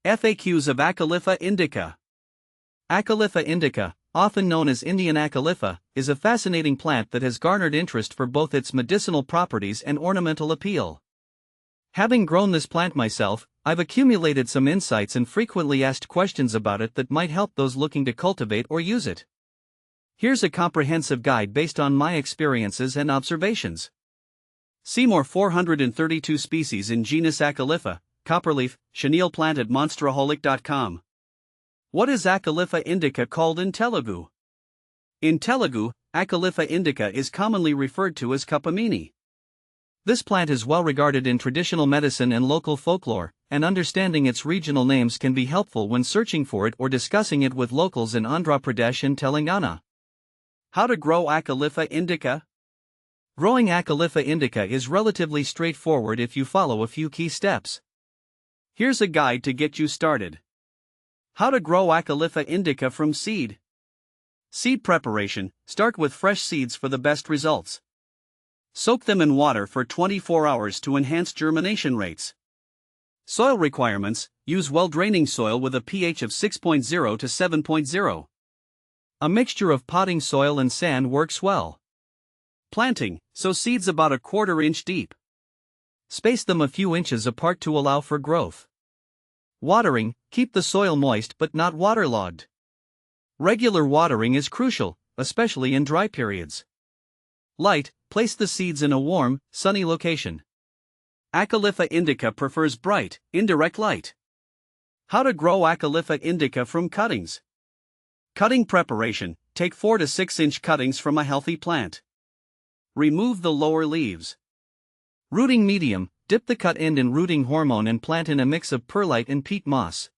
FAQs of Acalypha indica. Acalypha indica, often known as Indian Acalypha, is a fascinating plant that has garnered interest for both its medicinal properties and ornamental appeal. Having grown this plant myself, I've accumulated some insights and frequently asked questions about it that might help those looking to cultivate or use it. Here's a comprehensive guide based on my experiences and observations. See more 432 species in genus Acalypha, copperleaf, chenille plant at monsteraholic.com. What is Acalypha indica called in Telugu? In Telugu, Acalypha indica is commonly referred to as Kuppameni. This plant is well regarded in traditional medicine and local folklore, and understanding its regional names can be helpful when searching for it or discussing it with locals in Andhra Pradesh and Telangana. How to grow Acalypha indica? Growing Acalypha indica is relatively straightforward if you follow a few key steps. Here's a guide to get you started. How to grow Acalypha indica from seed. Seed preparation: start with fresh seeds for the best results. Soak them in water for 24 hours to enhance germination rates. Soil requirements: use well-draining soil with a pH of 6.0 to 7.0. A mixture of potting soil and sand works well. Planting: sow seeds about a 1/4 inch deep. Space them a few inches apart to allow for growth. Watering: keep the soil moist but not waterlogged. Regular watering is crucial, especially in dry periods. Light: place the seeds in a warm, sunny location. Acalypha indica prefers bright, indirect light. How to grow Acalypha indica from cuttings. Cutting preparation: take 4 to 6 inch cuttings from a healthy plant. Remove the lower leaves. Rooting medium: dip the cut end in rooting hormone and plant in a mix of perlite and peat moss.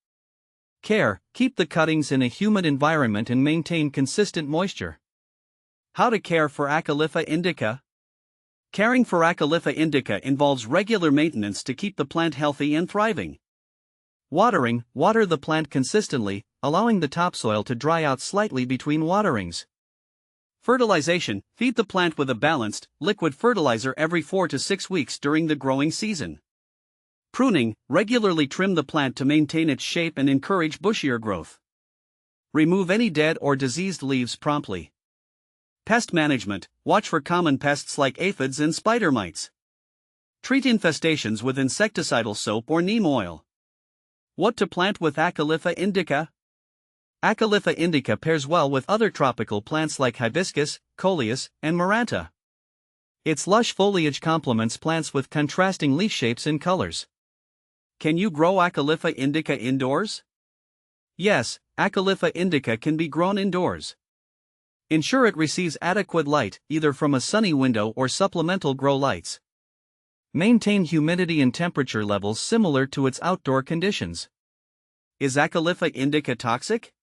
Care: keep the cuttings in a humid environment and maintain consistent moisture. How to care for Acalypha indica? Caring for Acalypha indica involves regular maintenance to keep the plant healthy and thriving. Watering: water the plant consistently, allowing the topsoil to dry out slightly between waterings. Fertilization: feed the plant with a balanced, liquid fertilizer every 4 to 6 weeks during the growing season. Pruning: regularly trim the plant to maintain its shape and encourage bushier growth. Remove any dead or diseased leaves promptly. Pest management: watch for common pests like aphids and spider mites. Treat infestations with insecticidal soap or neem oil. What to plant with Acalypha indica? Acalypha indica pairs well with other tropical plants like hibiscus, coleus, and maranta. Its lush foliage complements plants with contrasting leaf shapes and colors. Can you grow Acalypha indica indoors? Yes, Acalypha indica can be grown indoors. Ensure it receives adequate light, either from a sunny window or supplemental grow lights. Maintain humidity and temperature levels similar to its outdoor conditions. Is Acalypha indica toxic?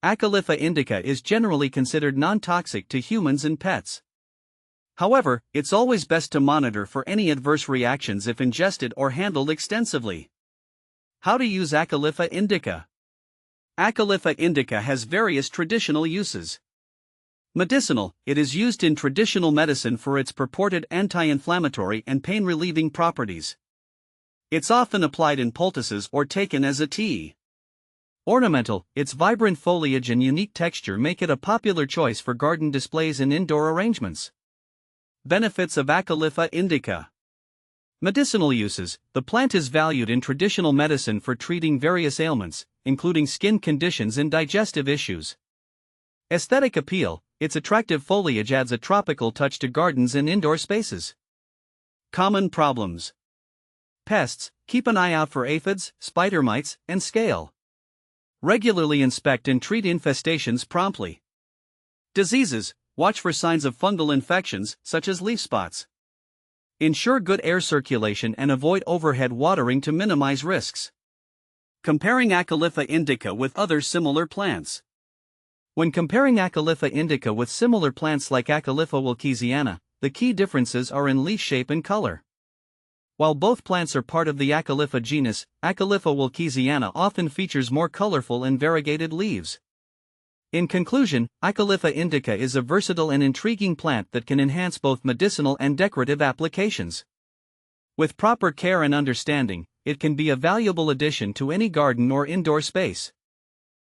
Acalypha indica is generally considered non-toxic to humans and pets. However, it's always best to monitor for any adverse reactions if ingested or handled extensively. How to use Acalypha indica? Acalypha indica has various traditional uses. Medicinal: it is used in traditional medicine for its purported anti-inflammatory and pain-relieving properties. It's often applied in poultices or taken as a tea. Ornamental: its vibrant foliage and unique texture make it a popular choice for garden displays and indoor arrangements. Benefits of Acalypha indica. Medicinal uses: the plant is valued in traditional medicine for treating various ailments, including skin conditions and digestive issues. Aesthetic appeal: its attractive foliage adds a tropical touch to gardens and indoor spaces. Common problems. Pests: keep an eye out for aphids, spider mites, and scale. Regularly inspect and treat infestations promptly. Diseases: watch for signs of fungal infections, such as leaf spots. Ensure good air circulation and avoid overhead watering to minimize risks. Comparing Acalypha indica with other similar plants. When comparing Acalypha indica with similar plants like Acalypha wilkesiana, the key differences are in leaf shape and color. While both plants are part of the Acalypha genus, Acalypha wilkesiana often features more colorful and variegated leaves. In conclusion, Acalypha indica is a versatile and intriguing plant that can enhance both medicinal and decorative applications. With proper care and understanding, it can be a valuable addition to any garden or indoor space.